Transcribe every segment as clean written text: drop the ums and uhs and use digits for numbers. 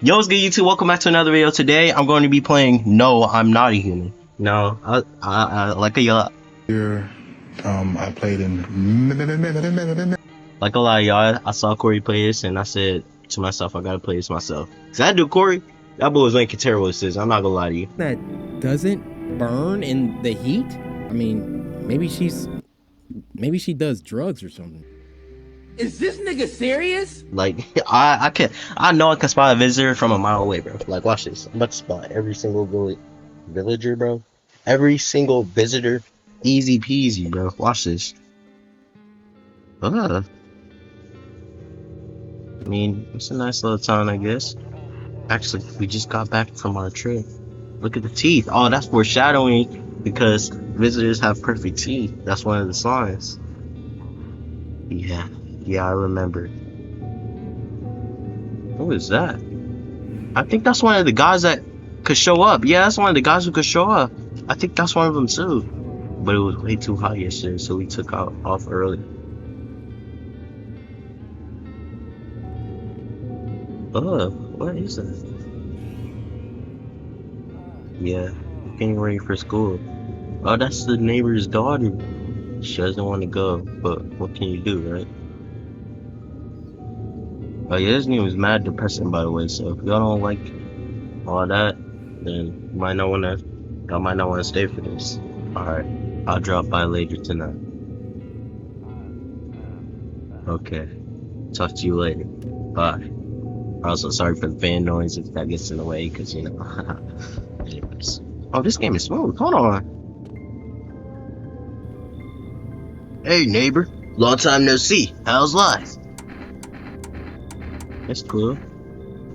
Yo, what's good, YouTube? Welcome back to another video. Today, I'm going to be playing No, I'm Not a Human. No, I like a lot. Here, I played in. Like a lot of y'all, I saw Corey play this, and I said to myself, I gotta play this myself. Cause that dude, Corey, that boy was making terrible decisions. I'm not gonna lie to you. That doesn't burn in the heat? I mean, maybe she does drugs or something. Is this nigga serious? Like, I know I can spot a visitor from a mile away, bro. Like, watch this. I'm about to spot every single villager, bro. Every single visitor, easy peasy, bro. Watch this. I mean, it's a nice little town, I guess. Actually, we just got back from our trip. Look at the teeth. Oh, that's foreshadowing because visitors have perfect teeth. That's one of the signs. Yeah, I remember. Who is that? I think that's one of the guys that could show up. Yeah, that's one of the guys who could show up. I think that's one of them too. But it was way too hot yesterday, so we took off early. What is that? Yeah, getting ready for school. Oh, that's the neighbor's daughter. She doesn't want to go, but what can you do, right? Oh yeah, this game is mad depressing, by the way. So if y'all don't like all that, then you might not wanna stay for this. All right, I'll drop by later tonight. Okay, talk to you later. Bye. Also, sorry for the fan noise if that gets in the way, cause you know. Anyways. Oh, this game is smooth. Hold on. Hey neighbor, long time no see. How's life? That's cool.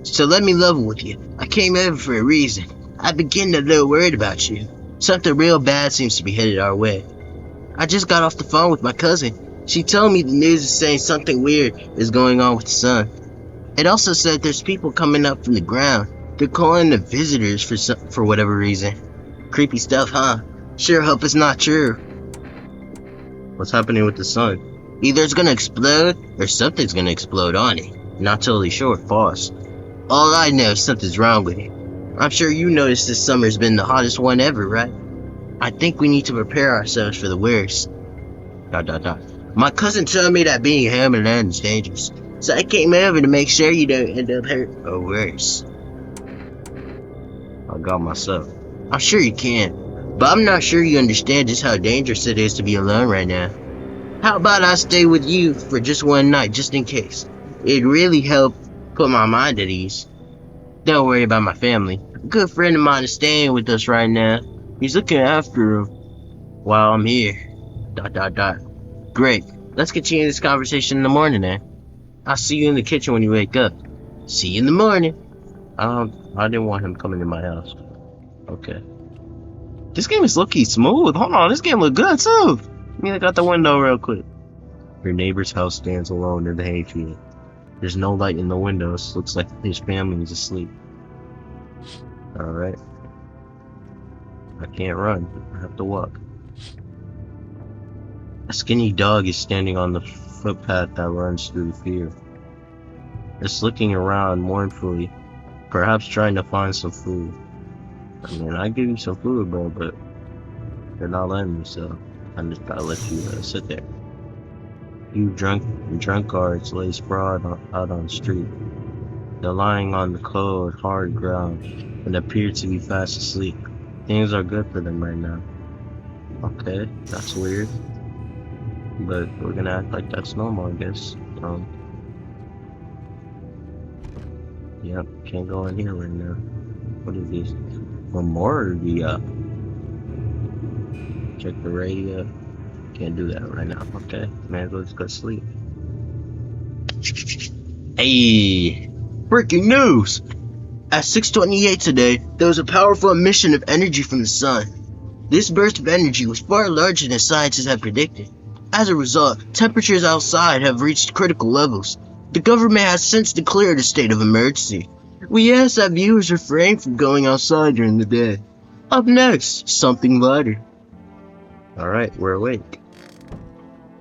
So let me level with you. I came over for a reason. I begin to little worried about you. Something real bad seems to be headed our way. I just got off the phone with my cousin. She told me the news is saying something weird is going on with the sun. It also said there's people coming up from the ground. They're calling the visitors for whatever reason. Creepy stuff, huh? Sure hope it's not true. What's happening with the sun? Either it's gonna explode or something's gonna explode on it. Not totally sure, boss. All I know is something's wrong with it. I'm sure you noticed this summer's been the hottest one ever, right? I think we need to prepare ourselves for the worst. ... My cousin told me that being a Hammerland is dangerous, so I came over to make sure you don't end up hurt or worse. I got myself. I'm sure you can, but I'm not sure you understand just how dangerous it is to be alone right now. How about I stay with you for just one night, just in case? It'd really help put my mind at ease. Don't worry about my family. A good friend of mine is staying with us right now. He's looking after him while I'm here. ... Great. Let's continue this conversation in the morning then. I'll see you in the kitchen when you wake up. See you in the morning. I didn't want him coming in my house. Okay. This game is low-key smooth. Hold on, this game look good too. Let me look out the window real quick. Your neighbor's house stands alone in the hayfield. There's no light in the windows. Looks like his family is asleep. Alright. I can't run. I have to walk. A skinny dog is standing on the footpath that runs through the field. It's looking around mournfully, perhaps trying to find some food. I mean, I give you some food, bro, but you're not letting me, so I'm just gotta let you sit there. You drunkards lay sprawled out on the street. They're lying on the cold, hard ground and appear to be fast asleep. Things are good for them right now. Okay, that's weird. But we're gonna act like that's normal, I guess. Yep, can't go in here right now. What is this? One more or the check the radio. Can't do that right now. Okay, man, let's go sleep. Hey, breaking news! At 6:28 today, there was a powerful emission of energy from the sun. This burst of energy was far larger than scientists had predicted. As a result, temperatures outside have reached critical levels. The government has since declared a state of emergency. We ask that viewers refrain from going outside during the day. Up next, something lighter. Alright, we're awake.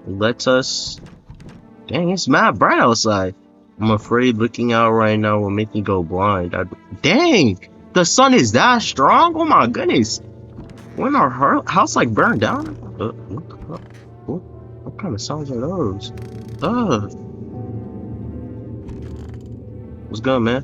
Let us... Dang, it's mad bright outside. I'm afraid looking out right now will make me go blind. Dang! The sun is that strong? Oh my goodness! When our house like burned down? What the fuck? What kind of sounds are those? What's good, man?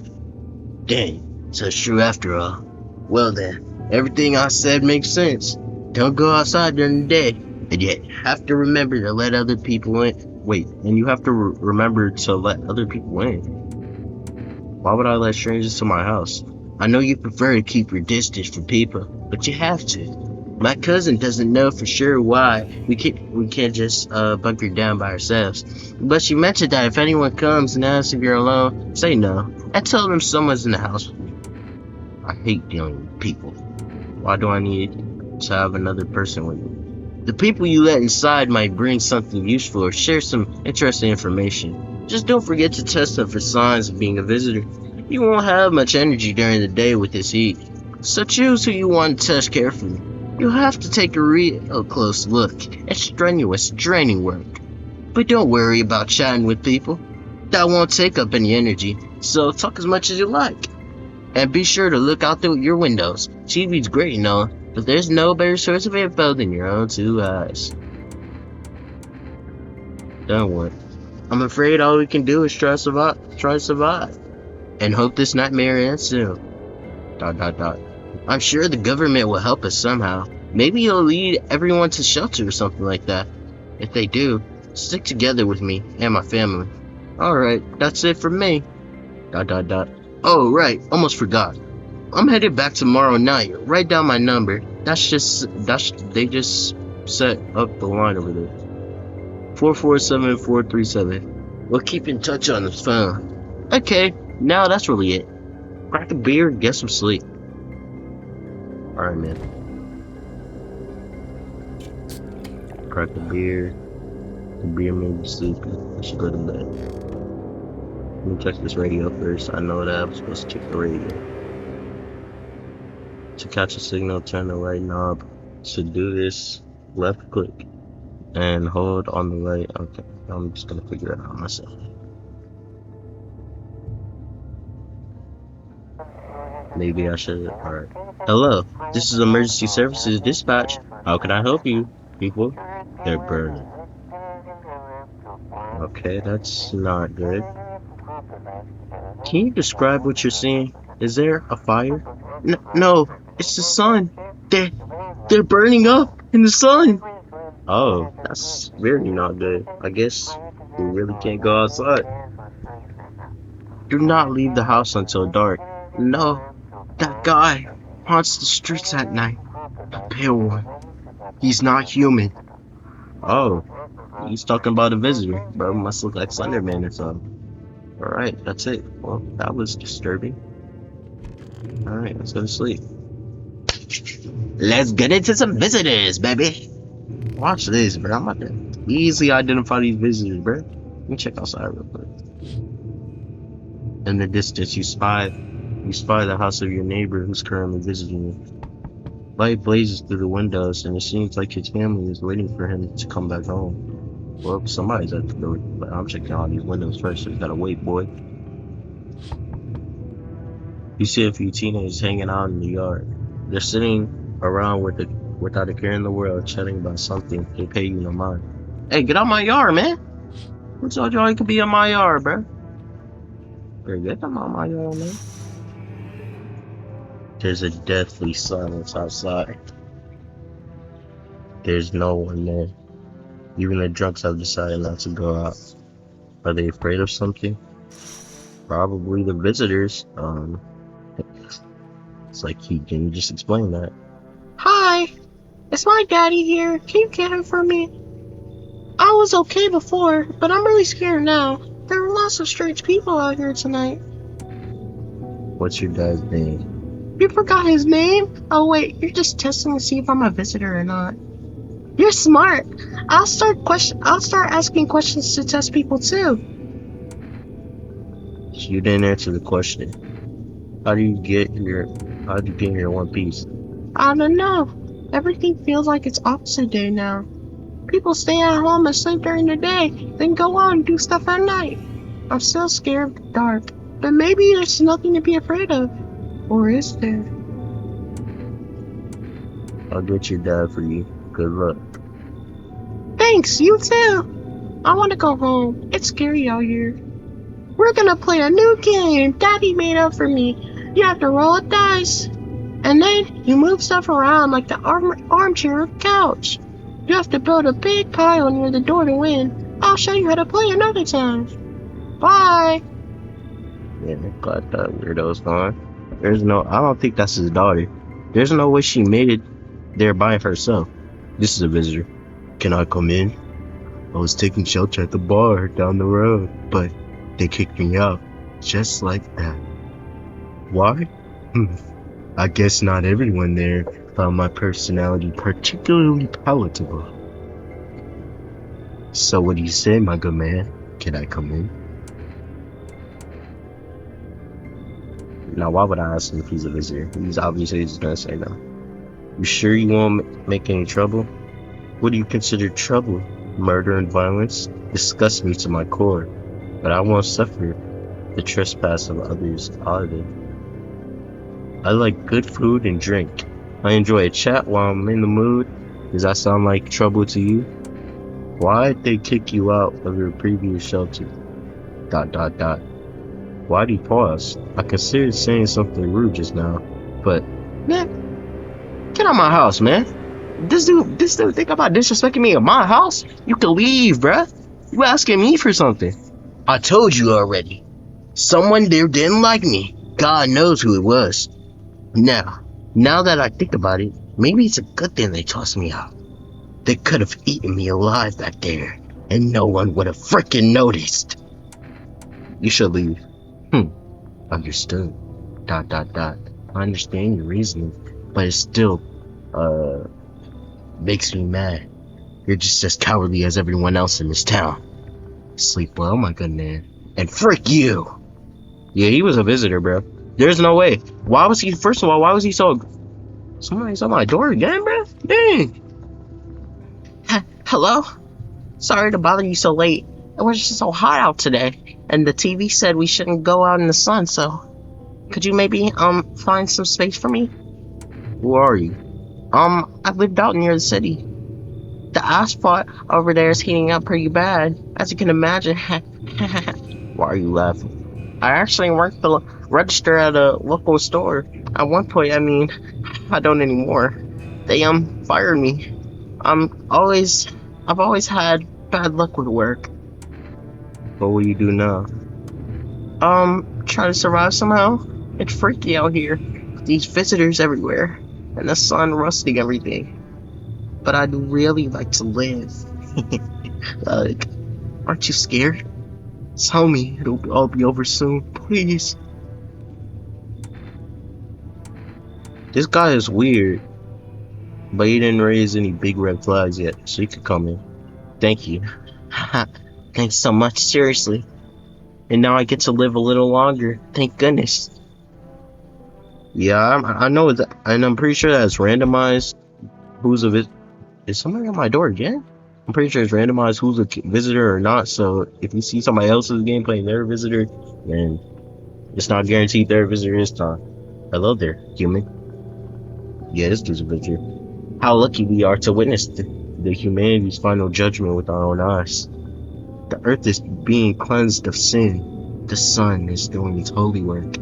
Dang, so it's true after all. Well then, everything I said makes sense. Don't go outside during the day, and yet have to remember to let other people in. Wait, and you have to remember to let other people in. Why would I let strangers to my house? I know you prefer to keep your distance from people, but you have to. My cousin doesn't know for sure why we can't just bunker down by ourselves. But she mentioned that if anyone comes and asks if you're alone, say no, and tell them someone's in the house with you. I hate dealing with people. Why do I need to have another person with me? The people you let inside might bring something useful or share some interesting information. Just don't forget to test them for signs of being a visitor. You won't have much energy during the day with this heat, so choose who you want to test carefully. You'll have to take a real close look at strenuous, draining work. But don't worry about chatting with people. That won't take up any energy, so talk as much as you like. And be sure to look out through your windows. TV's great and all, but there's no better source of info than your own two eyes. Don't worry. I'm afraid all we can do is try to survive. And hope this nightmare ends soon. ... I'm sure the government will help us somehow. Maybe you'll lead everyone to shelter or something like that. If they do, stick together with me and my family. Alright, that's it from me. ... Oh, right, almost forgot. I'm headed back tomorrow night. Write down my number. They just set up the line over there. 447-437. We'll keep in touch on the phone. Okay, now that's really it. Crack a beer and get some sleep. Alright, man. Crack a beer. The beer made me sleepy. I should go to bed. Let me check this radio first. I know that I'm supposed to check the radio. To catch a signal, turn the right knob. To do this, left click and hold on the right. Okay, I'm just gonna figure it out myself. Maybe I should. Alright. Hello, this is Emergency Services Dispatch. How can I help you, people? They're burning. Okay, that's not good. Can you describe what you're seeing? Is there a fire? No, it's the sun. They're burning up in the sun. Oh, that's really not good. I guess we really can't go outside. Do not leave the house until dark. No, that guy haunts the streets at night. The pale one. He's not human. Oh, he's talking about a visitor. Bro, must look like Slenderman or something. Alright, that's it. Well, that was disturbing. Alright, let's go to sleep. Let's get into some visitors, baby. Watch this, bro. I'm about to easily identify these visitors, bro. Let me check outside real quick. In the distance, you spy the house of your neighbor who's currently visiting you. Light blazes through the windows, and it seems like his family is waiting for him to come back home. Well, somebody's at the door, but I'm checking all these windows first, so you gotta wait, boy. You see a few teenagers hanging out in the yard. They're sitting around without a care in the world, chatting about something they pay you no mind. Hey, get out my yard, man! Who told y'all you could be in my yard, bro? Hey, get them out my yard, man. There's a deathly silence outside. There's no one there. Even the drunks have decided not to go out. Are they afraid of something? Probably the visitors. It's like, can you just explain that? Hi, is my daddy here? Can you get him for me? I was okay before, but I'm really scared now. There are lots of strange people out here tonight. What's your dad's name? You forgot his name? Oh wait, you're just testing to see if I'm a visitor or not. You're smart. I'll start asking questions to test people too. You didn't answer the question. How do you get here in one piece? I don't know. Everything feels like it's opposite day now. People stay at home and sleep during the day, then go out and do stuff at night. I'm still scared of the dark. But maybe there's nothing to be afraid of. Or is there? I'll get your dad for you. Good luck. Thanks, you too. I want to go home. It's scary out here. We're gonna play a new game Daddy made up for me. You have to roll a dice. And then you move stuff around like the armchair or couch. You have to build a big pile near the door to win. I'll show you how to play another time. Bye. Yeah, glad that weirdo's gone. I don't think that's his daughter. There's no way she made it there by herself. This is a visitor. Can I come in? I was taking shelter at the bar down the road, but they kicked me out. Just like that. Why? I guess not everyone there found my personality particularly palatable. So what do you say, my good man? Can I come in? Now, why would I ask him if he's a visitor? He's obviously just gonna say no. You sure you won't make any trouble? What do you consider trouble? Murder and violence disgust me to my core, but I won't suffer the trespass of others either. I like good food and drink. I enjoy a chat while I'm in the mood. Does that sound like trouble to you? Why'd they kick you out of your previous shelter? ... Why'd he pause? I considered saying something rude just now, but man, get out of my house, man. This dude think about disrespecting me in my house? You can leave, bruh. You asking me for something. I told you already. Someone there didn't like me. God knows who it was. Now that I think about it, maybe it's a good thing they tossed me out. They could have eaten me alive back there, and no one would have freaking noticed. You should leave. Understood. ... I understand your reasoning, but it still, makes me mad. You're just as cowardly as everyone else in this town. Sleep well, my good man. And frick you! Yeah, he was a visitor, bro. There's no way. First of all, why was he so... Somebody's on my door again, bro? Dang! Hello? Sorry to bother you so late. It was just so hot out today, and the TV said we shouldn't go out in the sun, so... Could you maybe, find some space for me? Who are you? I lived out near the city. The asphalt over there is heating up pretty bad, as you can imagine. Why are you laughing? I actually worked the register at a local store. At one point, I don't anymore. They, fired me. I've always had bad luck with work. What will you do now? Try to survive somehow. It's freaky out here. These visitors everywhere. And the sun rusting everything. But I'd really like to live. Like, aren't you scared? Tell me it'll all be over soon, please. This guy is weird. But he didn't raise any big red flags yet, so you could come in. Thank you. Thanks so much, seriously. And now I get to live a little longer. Thank goodness. Yeah, I know that, and I'm pretty sure that's randomized. Who's a Is somebody on my door again? I'm pretty sure it's randomized who's a visitor or not. So if you see somebody else's game playing their visitor, then it's not guaranteed their visitor this time. Hello there, human. Yeah, this dude's a visitor. How lucky we are to witness the humanity's final judgment with our own eyes. The earth is being cleansed of sin. The sun is doing its holy work.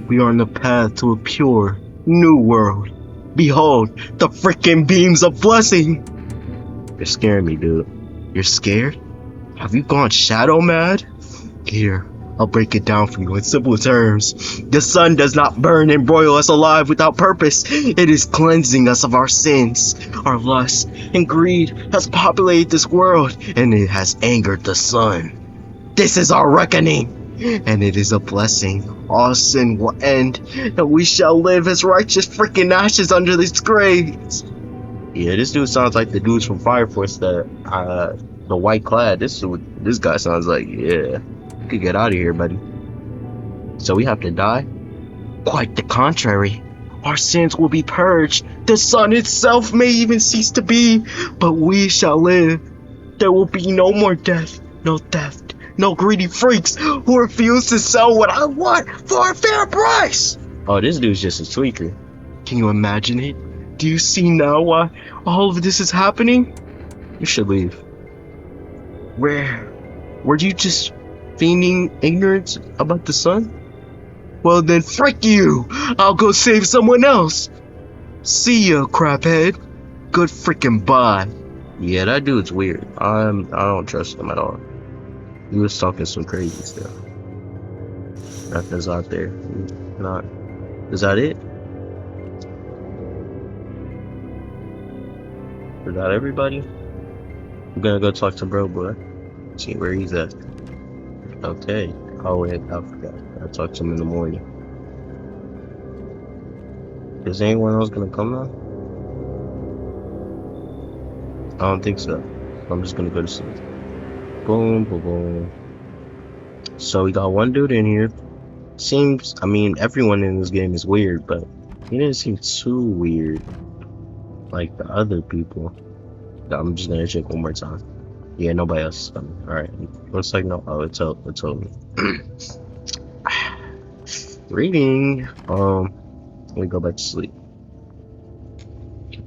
We are on the path to a pure, new world. Behold, the freaking beams of blessing! You're scaring me, dude. You're scared? Have you gone shadow mad? Here, I'll break it down for you in simple terms. The sun does not burn and broil us alive without purpose. It is cleansing us of our sins. Our lust and greed has populated this world, and it has angered the sun. This is our reckoning, and it is a blessing. All sin will end, and we shall live as righteous freaking ashes under this grave. Yeah, this dude sounds like the dudes from Fire Force, the white clad. This guy sounds like, yeah, you could get out of here, buddy. So we have to die? Quite the contrary. Our sins will be purged. The sun itself may even cease to be, but we shall live. There will be no more death, no theft, No greedy freaks who refuse to sell what I want for a fair price. Oh, this dude's just a tweaker. Can you imagine it? Do you see now why all of this is happening? You should leave. Were you just feigning ignorance about the sun? Well then, frick you! I'll go save someone else. See ya, craphead. Good freaking bye. Yeah, that dude's weird. I don't trust him at all. He was talking some crazy stuff. Nothing's out there. Not. Is that it? Is that everybody? I'm gonna go talk to bro boy. See where he's at. Okay. Oh wait, I forgot. I'll talk to him in the morning. Is anyone else gonna come now? I don't think so. I'm just gonna go to sleep. Boom, boom, boom. So we got one dude in here. Seems, I mean, everyone in this game is weird, but he didn't seem too weird like the other people. I'm just gonna check one more time. Yeah, nobody else is coming. Alright. Looks like no. Oh, it told me. Reading. Let me go back to sleep.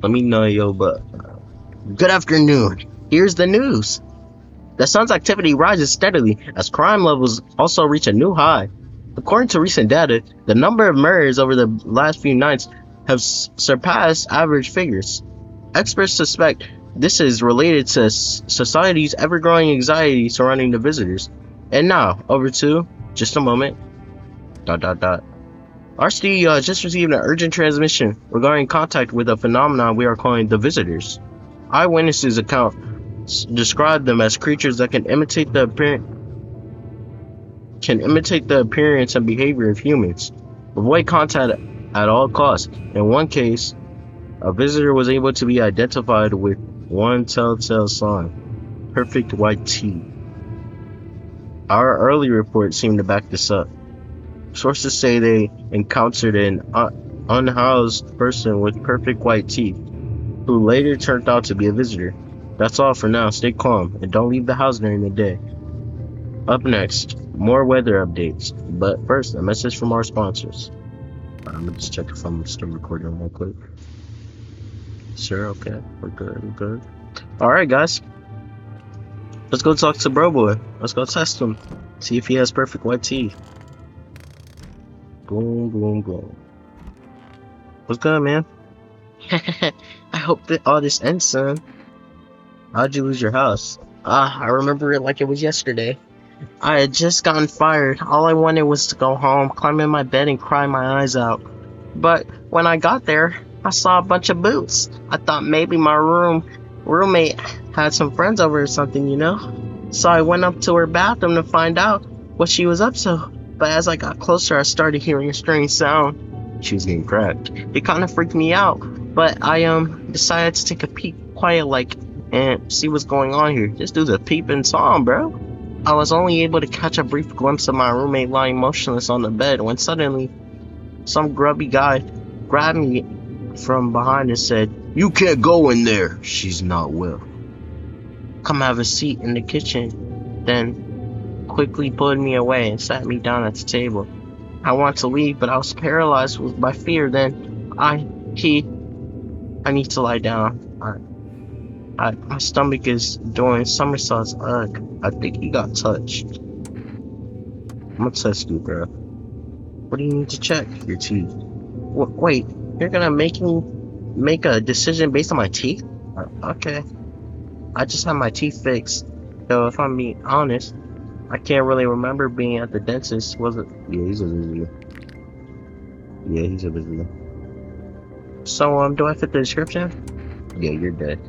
Let me know, yo, but good afternoon. Here's the news. The sun's activity rises steadily as crime levels also reach a new high. According to recent data, the number of murders over the last few nights have surpassed average figures. Experts suspect this is related to society's ever-growing anxiety surrounding the visitors. And now, over to just a moment. ... Our studio has just received an urgent transmission regarding contact with a phenomenon we are calling the visitors. Eyewitnesses' accounts describe them as creatures that can imitate the appearance and behavior of humans. Avoid contact at all costs. In one case, a visitor was able to be identified with one telltale sign: perfect white teeth. Our early reports seem to back this up. Sources say they encountered an unhoused person with perfect white teeth, who later turned out to be a visitor. That's all for now. Stay calm and don't leave the house during the day. Up next, more weather updates. But first, a message from our sponsors. I'm gonna just check if I'm still recording real quick. Sure, okay. We're good. Alright, guys. Let's go talk to bro boy. Let's go test him. See if he has perfect white teeth. Boom, boom, boom. What's good, man? I hope that all this ends soon. How'd you lose your house? I remember it like it was yesterday. I had just gotten fired. All I wanted was to go home, climb in my bed, and cry my eyes out. But when I got there, I saw a bunch of boots. I thought maybe my roommate had some friends over or something, you know? So I went up to her bathroom to find out what she was up to. But as I got closer, I started hearing a strange sound. She was getting cracked. It kind of freaked me out, but I decided to take a peek quiet like and see what's going on here. This dude's a peeping Tom, bro. I was only able to catch a brief glimpse of my roommate lying motionless on the bed when suddenly some grubby guy grabbed me from behind and said, "You can't go in there. She's not well. Come have a seat in the kitchen." Then quickly pulled me away and sat me down at the table. I wanted to leave, but I was paralyzed by fear. Then I need to lie down. My stomach is doing somersaults. I think he got touched. I'm gonna test you, bro. What do you need to check? Your teeth. Wait, you're gonna make me make a decision based on my teeth? Okay. I just had my teeth fixed. So if I'm being honest, I can't really remember being at the dentist. Was it? Yeah, he's a visitor. Yeah, he's a visitor. So, do I fit the description? Yeah, you're dead.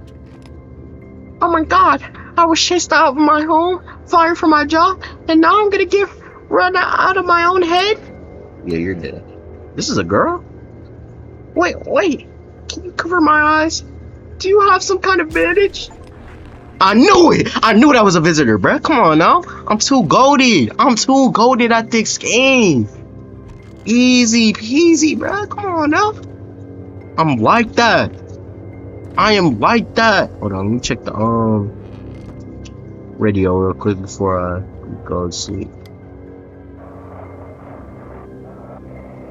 Oh my god, I was chased out of my home, fired from my job, and now I'm gonna get run out of my own head? Yeah, you're dead. This is a girl? Wait, can you cover my eyes? Do you have some kind of bandage? I knew it! I knew that was a visitor, bruh. Come on now. I'm too goated at this game. Easy peasy, bruh. Come on now. I'm like that. I am like that. Hold on, let me check the radio real quick before I Go to sleep.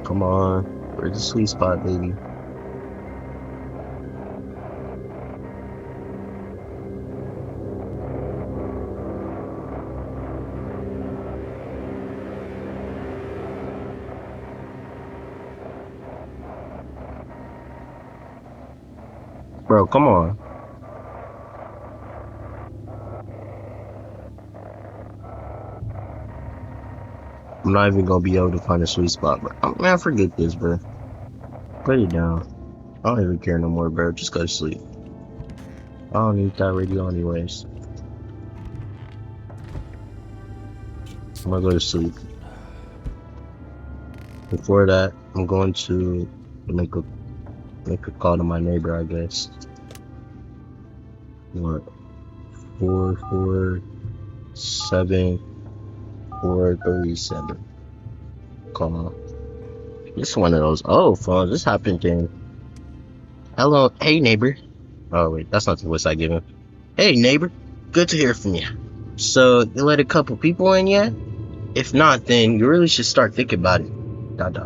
Come on. Where's the sweet spot, baby? Bro, come on. I'm not even gonna be able to find a sweet spot, bro. Oh, man, forget this, bro. Put it down. I don't even care no more, bro. Just go to sleep. I don't need that radio anyways. I'm gonna go to sleep. Before that, I'm going to make a call to my neighbor, I guess. What? 447-437. Call. This is one of those old phones. This happened then. Hello, hey neighbor. Oh wait, that's not the voice I give him. Hey neighbor, good to hear from you. So you let a couple people in yet? If not, then you really should start thinking about it. ... Got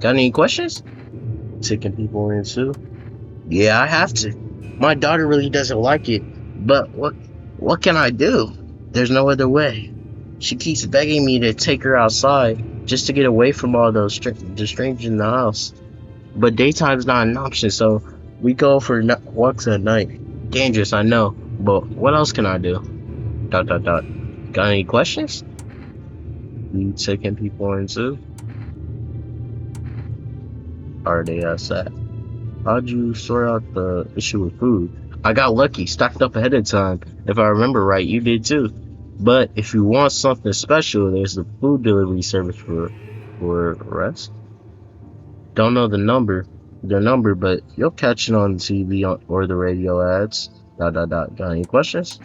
any questions? Taking people in too? Yeah, I have to. My daughter really doesn't like it, but what can I do? There's no other way. She keeps begging me to take her outside just to get away from all those the strangers in the house. But daytime's not an option, so we go for walks at night. Dangerous, I know, but what else can I do? ... Got any questions? You taking people in too? Are they outside? How'd you sort out the issue with food? I got lucky, stocked up ahead of time. If I remember right, you did too. But if you want something special, there's the food delivery service for rest. Don't know the number, but you'll catch it on the TV or the radio ads. ... Got any questions?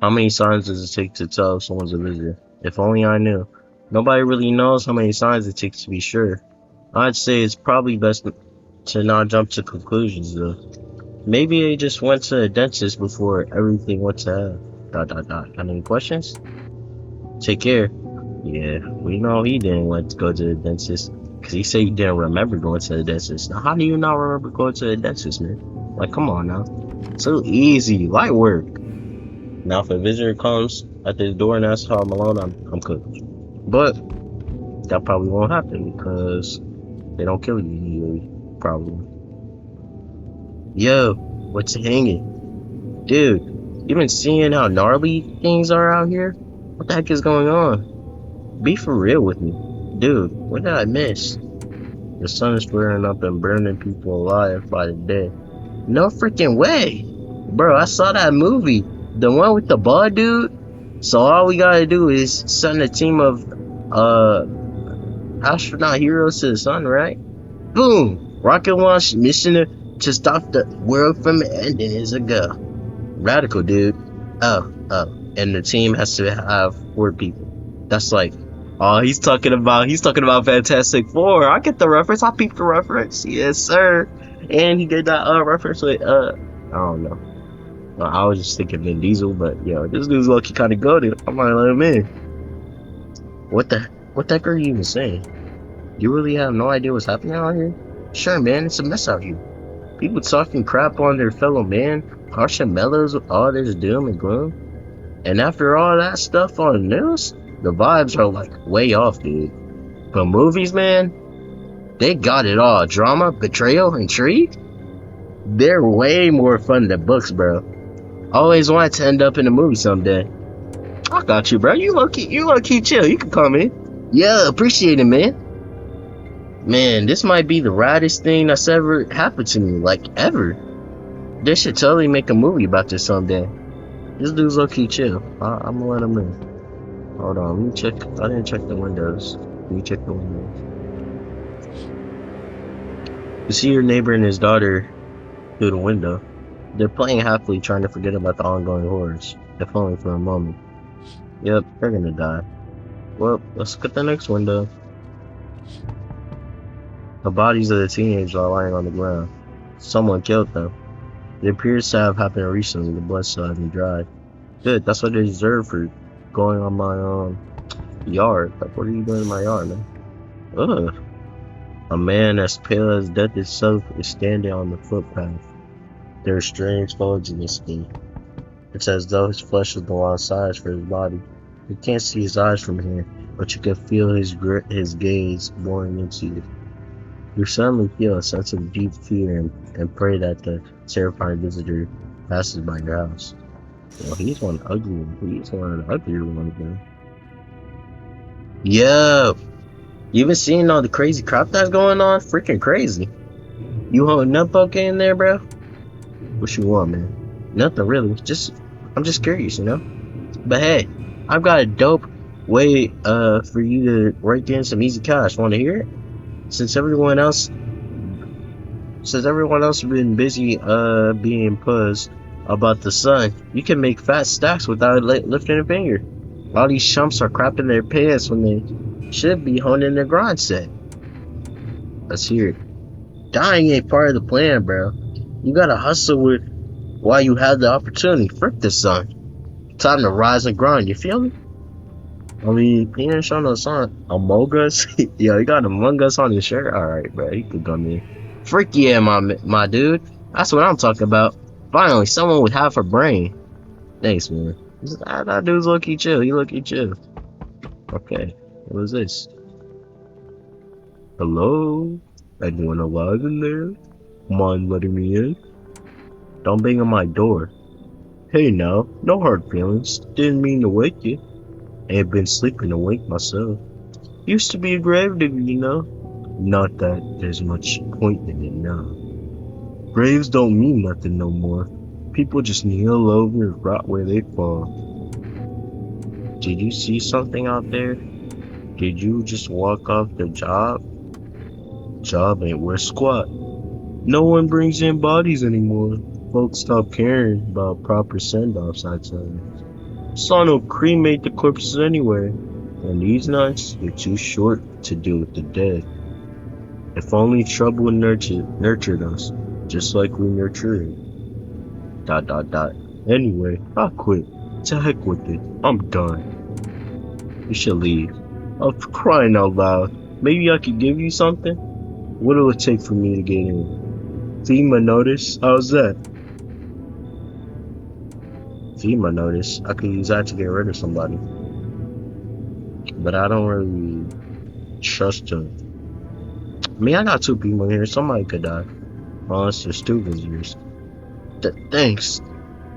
How many signs does it take to tell if someone's a visitor? If only I knew. Nobody really knows how many signs it takes to be sure. I'd say it's probably best to not jump to conclusions though. Maybe they just went to a dentist before everything went to hell. ... Got any questions? Take care. Yeah, we know he didn't want to go to the dentist because he said he didn't remember going to the dentist. Now, how do you not remember going to the dentist, man? Like, come on now. So easy, light work. Now, if a visitor comes at the door and asks how I'm alone, I'm cooked. But that probably won't happen because they don't kill you usually, probably. Yo, what's hanging? Dude, you been seeing how gnarly things are out here? What the heck is going on? Be for real with me. Dude, what did I miss? The sun is flaring up and burning people alive by the day. No freaking way! Bro, I saw that movie. The one with the bald dude? So all we gotta do is send a team of astronaut heroes to the sun, right? Boom! Rocket launch mission to stop the world from ending is a go. Radical, dude. Oh. And the team has to have 4 people. That's like, oh, he's talking about Fantastic Four. I get the reference. I peeped the reference. Yes, sir. And he did that reference with I don't know. I was just thinking Vin Diesel, but yo, this dude's lucky kind of goated. I might let him in. What the heck are you even saying? You really have no idea what's happening out here? Sure, man, it's a mess out here. People talking crap on their fellow man, harshing mellows with all this doom and gloom. And after all that stuff on the news, the vibes are like way off, dude. But movies, man, they got it all. Drama, betrayal, intrigue. They're way more fun than books, bro. Always wanted to end up in a movie someday. I got you, bro. You low key chill. You can come in. Yeah, appreciate it, man. Man, this might be the raddest thing that's ever happened to me, like ever. They should totally make a movie about this someday. This dude's low key chill. I'm gonna let him in. Hold on, let me check. I didn't check the windows. Let me check the windows. You see your neighbor and his daughter through the window. They're playing happily, trying to forget about the ongoing horrors, if only for a moment. Yep, they're gonna die. Well, let's look at the next window. The bodies of the teenagers are lying on the ground. Someone killed them. It appears to have happened recently. The blood still hasn't dried. Good, that's what they deserve for going on my yard? Like, what are you doing in my yard, man? Ugh. A man as pale as death itself is standing on the footpath. There are strange folds in his skin. It's as though his flesh was the wrong size for his body. You can't see his eyes from here, but you can feel his gaze boring into you. You suddenly feel a sense of deep fear and pray that the terrifying visitor passes by your house. Well, he's one ugly one. He's one of the uglier ones, man. Yo! You been seeing all the crazy crap that's going on? Freaking crazy. You holding up okay in there, bro? What you want, man? Nothing really. I'm just curious, you know? But hey, I've got a dope way for you to rake in some easy cash. Want to hear it? Since everyone else has been busy being buzzed about the sun, you can make fat stacks without lifting a finger. All these chumps are crapping their pants when they should be honing their grind set. Let's hear it. Dying ain't part of the plan, bro. You gotta hustle with while you have the opportunity. Frick the sun. Time to rise and grind, you feel me? I mean, he ain't showing no sign. Among Us? Yo, he got Among Us on his shirt? Alright, bro, he could come in. Frick yeah, my dude. That's what I'm talking about. Finally, someone with half a brain. Thanks, man. That dude's low-key chill. He low-key chill. Okay, what is this? Hello? Anyone alive in there? Mind letting me in? Don't bang on my door. Hey now, no hard feelings. Didn't mean to wake you. Ain't been sleeping awake myself. Used to be a gravedigger, you know. Not that there's much point in it now. Graves don't mean nothing no more. People just kneel over and rot where they fall. Did you see something out there? Did you just walk off the job? Job ain't worth squat. No one brings in bodies anymore. Folks stop caring about proper send-offs, I'd say. Saw no cremate the corpses anyway. And these nights, they're too short to deal with the dead. If only trouble nurtured us, just like we nurture it. ... Anyway, I'll quit. To heck with it. I'm done. You should leave. I'm crying out loud. Maybe I could give you something? What'll it take for me to get in? FEMA notice? How's that? FEMA notice? I could use that to get rid of somebody. But I don't really trust them. I mean, I got 2 people here. Somebody could die. Unless there's 2 visitors. Thanks.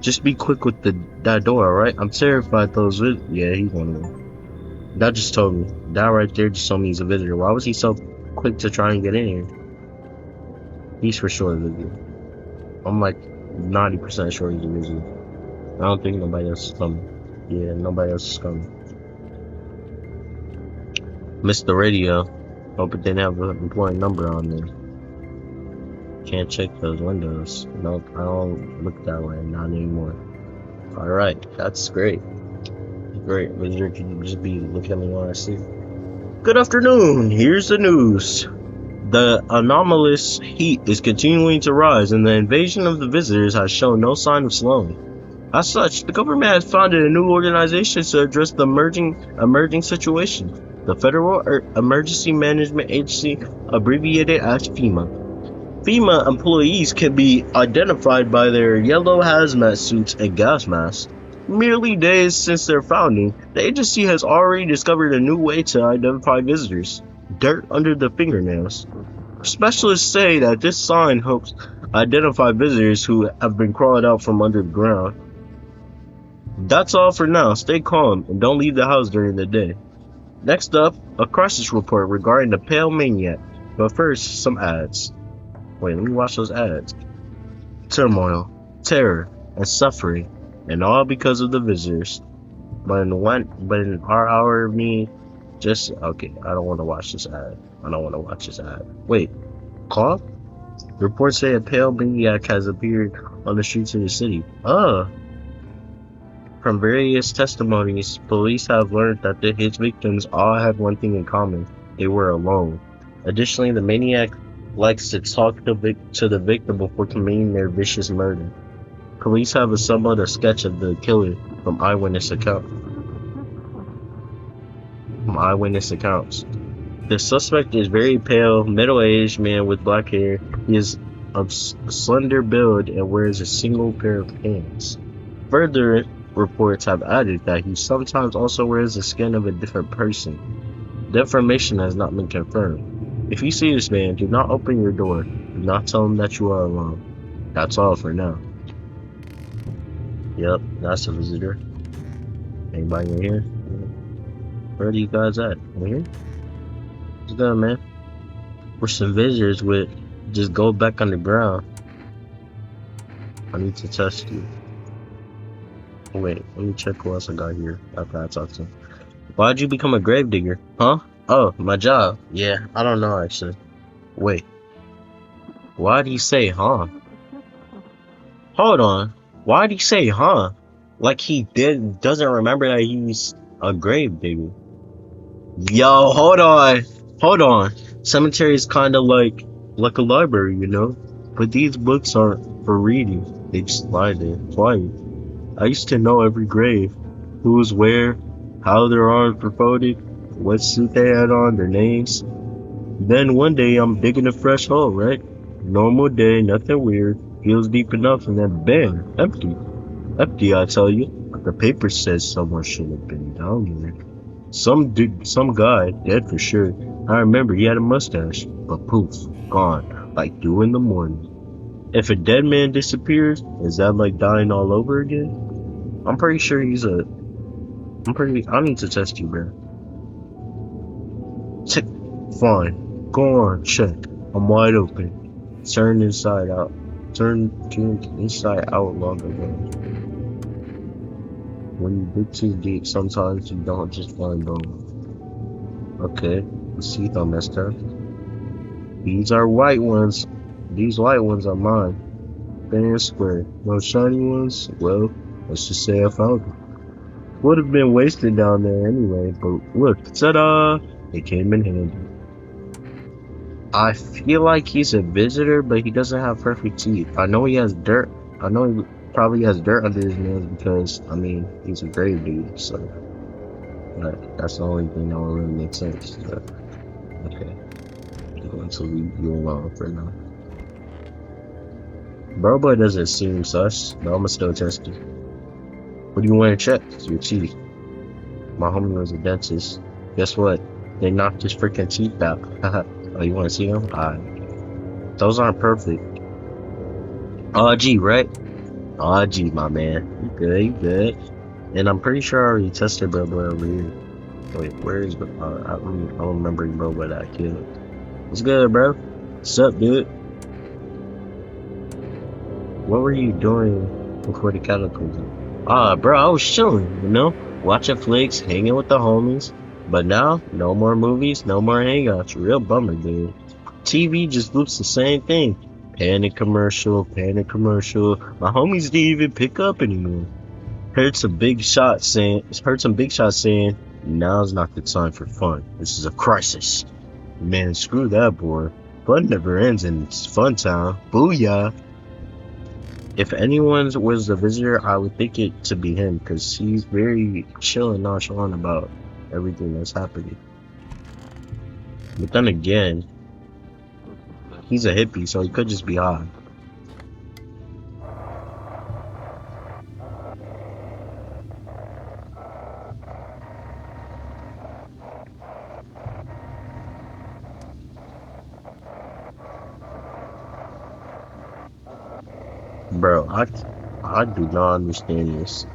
Just be quick with that door, alright? I'm terrified those yeah, he's one of them. That just told me. That right there just told me he's a visitor. Why was he so quick to try and get in here? He's for sure a visitor. I'm like 90% sure he's a visitor. I don't think nobody else is coming. Yeah, nobody else is coming. Missed the radio. Hope it didn't have an important number on there. Can't check those windows. Nope, I don't look that way, not anymore. Alright, that's great. Great, visitor can just be looking at me when I see. Good afternoon, here's the news. The anomalous heat is continuing to rise and the invasion of the visitors has shown no sign of slowing. As such, the government has founded a new organization to address the emerging situation. The Federal Emergency Management Agency, abbreviated as FEMA. FEMA employees can be identified by their yellow hazmat suits and gas masks. Merely days since their founding, the agency has already discovered a new way to identify visitors: dirt under the fingernails. Specialists say that this sign helps identify visitors who have been crawled out from underground. That's all for now. Stay calm and don't leave the house during the day. Next up, a crisis report regarding the Pale Maniac. But first, some ads. Wait, let me watch those ads. Turmoil, terror, and suffering, and all because of the visitors. But in our hour of me, just okay. I don't want to watch this ad. Wait, call? Reports say a pale maniac has appeared on the streets of the city. From various testimonies, police have learned that his victims all had one thing in common: they were alone. Additionally, the maniac likes to talk to the victim before committing their vicious murder. Police have assembled a sketch of the killer from eyewitness account. from eyewitness accounts. The suspect is very pale, middle-aged man with black hair. He is of slender build and wears a single pair of pants. Further reports have added that he sometimes also wears the skin of a different person. The information has not been confirmed. If you see this man, do not open your door. Do not tell him that you are alone. That's all for now. Yep, that's a visitor. Anybody in here? Where are you guys at? In here? What's good, man? We're some visitors with just go back underground. I need to test you. Wait, let me check what else I got here after I talk to him. Why'd you become a gravedigger? Huh? Oh, my job. Yeah, I don't know actually. Wait. Why'd he say huh? Hold on. Why'd he say huh? Like he doesn't remember that he's a gravedigger. Yo, hold on. Hold on. Cemetery is kinda like a library, you know? But these books aren't for reading. They just lie there, quiet. I used to know every grave. Who's where, how their arms were folded, what suit they had on, their names. Then one day I'm digging a fresh hole, right? Normal day, nothing weird. Feels deep enough and then bam, empty. Empty, I tell you. The paper says someone should have been down there. Some guy, dead for sure. I remember he had a mustache, but poof, gone, like 2 in the morning. If a dead man disappears, is that like dying all over again? I'm pretty sure I need to test you, bro. Fine. Go on, check. I'm wide open. Turn inside out. Turn inside out long ago. When you dig too deep, sometimes you don't just find them. Okay, the teeth are messed up. These are white ones. These white ones are mine. Fair and square. No shiny ones? Well, let's just say I found them. Would have been wasted down there anyway, but look, ta-da! It came in handy. I feel like he's a visitor, but he doesn't have perfect teeth. I know he has dirt. I know he probably has dirt under his nails because, I mean, he's a grave dude, so. But that's the only thing that would really make sense. So, okay. I'm going to leave you alone for now. Bro, boy doesn't seem sus, but I'm gonna still test you. What do you want to check? Your teeth. My homie was a dentist. Guess what? They knocked his freaking teeth out. Oh, you want to see them? Alright. Those aren't perfect. Gee, right? Gee, my man. You good, you good. And I'm pretty sure I already tested bro boy over here. Wait, where is I don't remember bro boy that I killed. What's good, bro? What's up, dude? What were you doing before the cataclysm? Bro, I was chilling, you know? Watching flicks, hanging with the homies. But now, no more movies, no more hangouts. Real bummer, dude. TV just loops the same thing. Panic commercial, panic commercial. My homies didn't even pick up anymore. Heard some big shots saying, now's not the time for fun. This is a crisis. Man, screw that, boy. Fun never ends in fun time. Booyah. If anyone was a visitor, I would think it to be him, because he's very chill and nonchalant about everything that's happening. But then again, he's a hippie, so he could just be high. Bro, I do not understand this.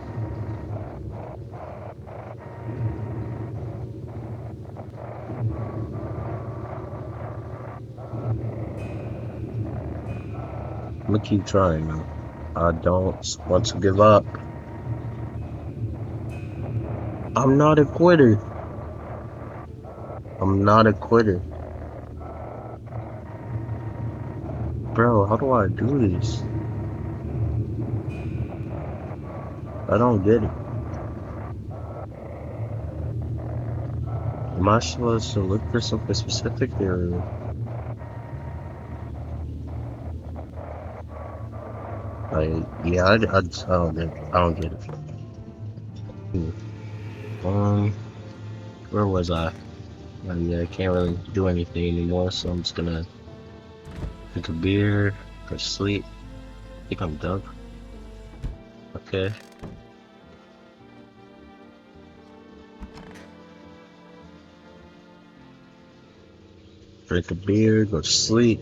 I'm gonna keep trying, man. I don't want to give up. I'm not a quitter. I'm not a quitter. Bro, how do I do this? I don't get it. Am I supposed to look for something specific or? Yeah, I don't get it. Where was I? Oh, yeah, I can't really do anything anymore, so I'm just gonna drink a beer, go to sleep. I think I'm done. Okay. Drink a beer, go to sleep,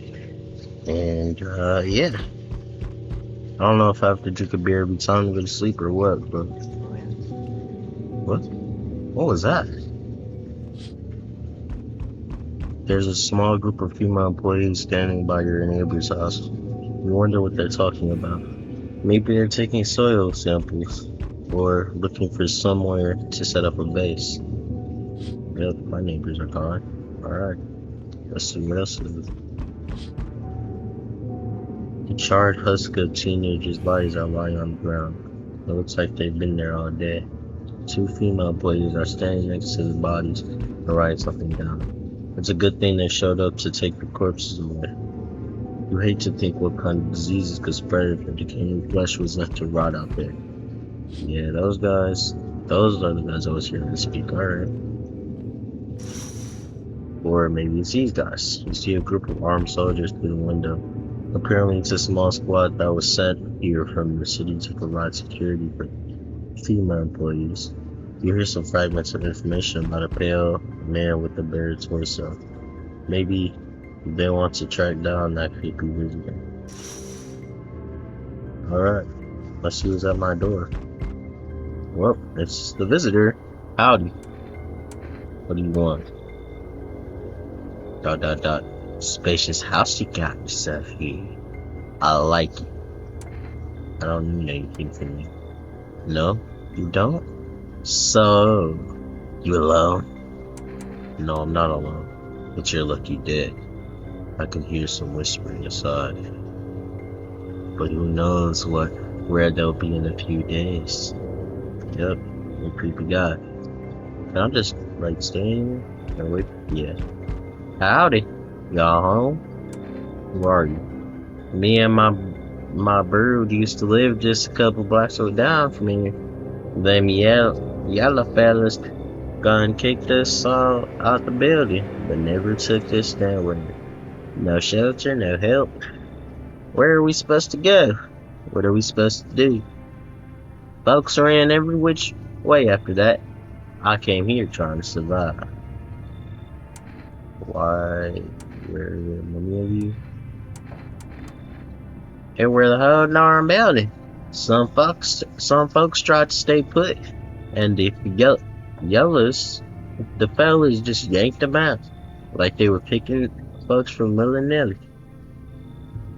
and yeah. I don't know if I have to drink a beer every time to go to sleep or what, but what was that? There's a small group of female employees standing by your neighbor's house. You wonder what they're talking about. Maybe they're taking soil samples or looking for somewhere to set up a base. Yep, my neighbors are gone. Alright, let's see what else is it. The charred husk of teenagers' bodies are lying on the ground. It looks like they've been there all day. 2 female employees are standing next to the bodies and writing something down. It's a good thing they showed up to take the corpses away. You hate to think what kind of diseases could spread if the decaying flesh was left to rot out there. Yeah, those are the guys I was hearing speak, alright. Or maybe it's these guys. You see a group of armed soldiers through the window. Apparently it's a small squad that was sent here from the city to provide security for female employees. You hear some fragments of information about a pale man with a bared torso. Maybe they want to track down that creepy visitor. Alright, let's see who's at my door. Well, it's the visitor. Howdy. What do you want? ... Spacious house you got yourself here. I like it. I don't need anything from you. No, you don't? So, you alone? No, I'm not alone. But you're lucky dead. I can hear some whispering aside. But who knows where they'll be in a few days. Yep, you're a creepy guy. And I'm just like staying and wait. Yeah. Howdy. Y'all home? Who are you? Me and my brood used to live just a couple blocks down from here. Them yellow fellas gone kicked us all out the building, but never took us nowhere. No shelter, no help. Where are we supposed to go? What are we supposed to do? Folks ran every which way after that. I came here trying to survive. Why? Where are many of you? And we're the whole darn building. Some folks tried to stay put, and the fellas just yanked them out like they were picking folks from willy-nilly.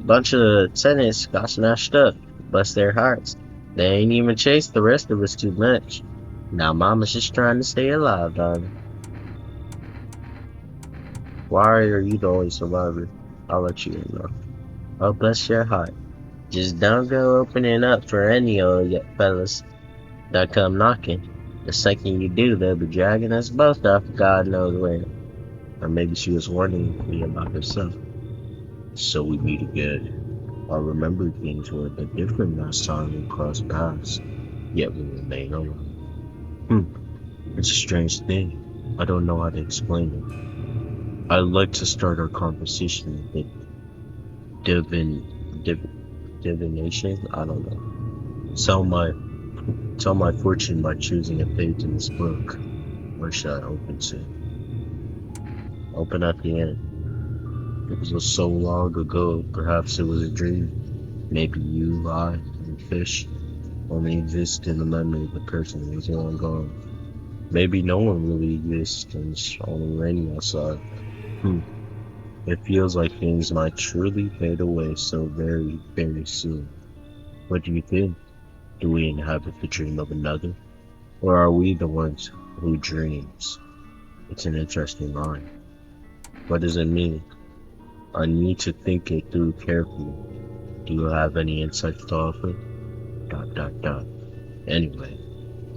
Bunch of tenants got snatched up, bless their hearts. They ain't even chased the rest of us too much. Now mama's just trying to stay alive, darling. Why are you the only survivor? I'll let you know. Oh, bless your heart. Just don't go opening up for any old fellas that come knocking. The second you do, they'll be dragging us both off God knows where. Or maybe she was warning me about herself. So we meet again. I remember things were a bit different last time we crossed paths, yet we remain alone. It's a strange thing. I don't know how to explain it. I'd like to start our conversation with divination. I don't know. Tell my fortune by choosing a page in this book. Where should I open to? Open at the end. It was so long ago. Perhaps it was a dream. Maybe you, I, and fish only exist in the memory of the person who is long gone. Maybe no one really exists and it's only raining outside. It feels like things might truly fade away so very, very soon. What do you think? Do we inhabit the dream of another? Or are we the ones who dreams? It's an interesting line. What does it mean? I need to think it through carefully. Do you have any insights to offer? ... Anyway,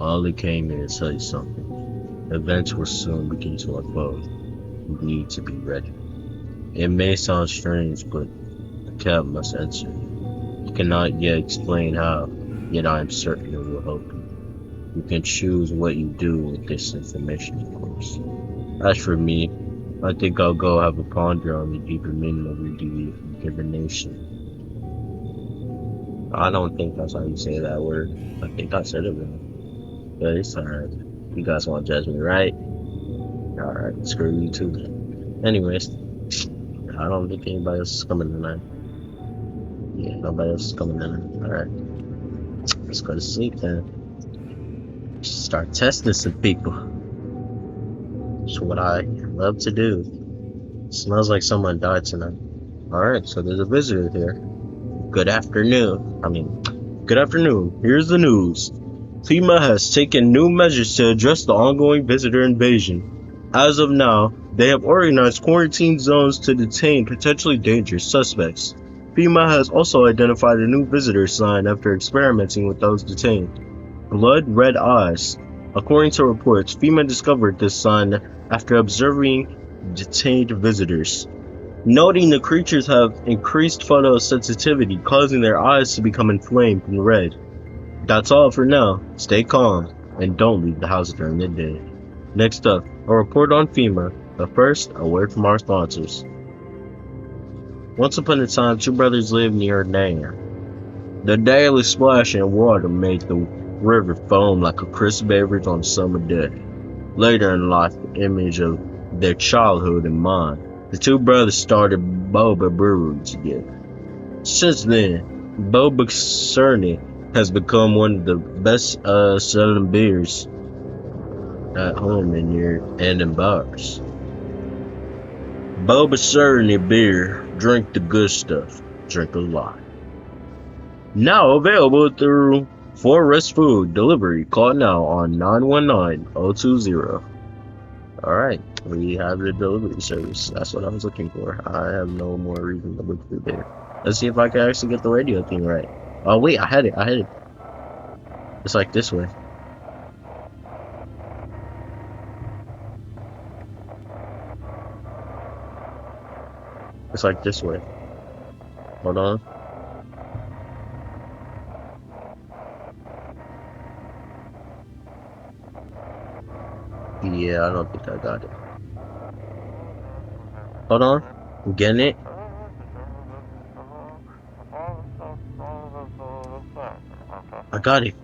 I only came here to tell you something. Events will soon begin to unfold. You need to be ready. It may sound strange, but the cat must answer. You cannot yet explain how, yet I am certain it will help you. You can choose what you do with this information, of course. As for me, I think I'll go have a ponder on the deeper meaning of your divination. I don't think that's how you say that word. I think I said it wrong. But it's alright. You guys won't judge me, right? Alright, screw you too. Anyways, I don't think anybody else is coming tonight. Yeah, nobody else is coming tonight. Alright. Let's go to sleep then. Start testing some people. That's what I love to do. Smells like someone died tonight. Alright, so there's a visitor here. Good afternoon. Good afternoon. Here's the news. FEMA has taken new measures to address the ongoing visitor invasion. As of now, they have organized quarantine zones to detain potentially dangerous suspects. FEMA has also identified a new visitor sign after experimenting with those detained. Blood red eyes. According to reports, FEMA discovered this sign after observing detained visitors. Noting the creatures have increased photosensitivity, causing their eyes to become inflamed and red. That's all for now. Stay calm and don't leave the house during the day. Next up, a report on FEMA, but first, a word from our sponsors. Once upon a time, two brothers lived near a dam. The daily splashing of water made the river foam like a crisp beverage on a summer day. Later in life, the image of their childhood in mind, the two brothers started Boba Brewery together. Since then, Boba Cerny has become one of the best selling beers at home and in bars. Boba Cerny beer, drink the good stuff, drink a lot. Now available through Forest Food Delivery. Call now on 919-020. Alright, we have the delivery service. That's what I was looking for. I have no more reason to look through there. Let's see if I can actually get the radio thing right. Oh wait, I had it. It's like this way. It's like this way. Hold on. Yeah, I don't think I got it. Hold on. I'm getting it. I got it.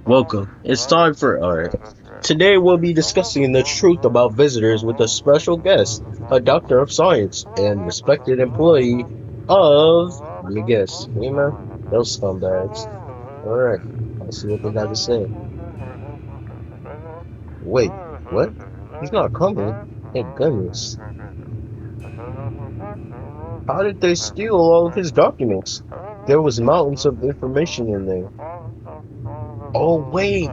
Welcome. It's time for Alright. Today we'll be discussing the truth about visitors with a special guest, a doctor of science and respected employee of, let me guess, FEMA? Those scumbags. Alright, let's see what they got to say. Wait, what? He's not coming. Thank goodness. How did they steal all of his documents? There was mountains of information in there. Oh wait.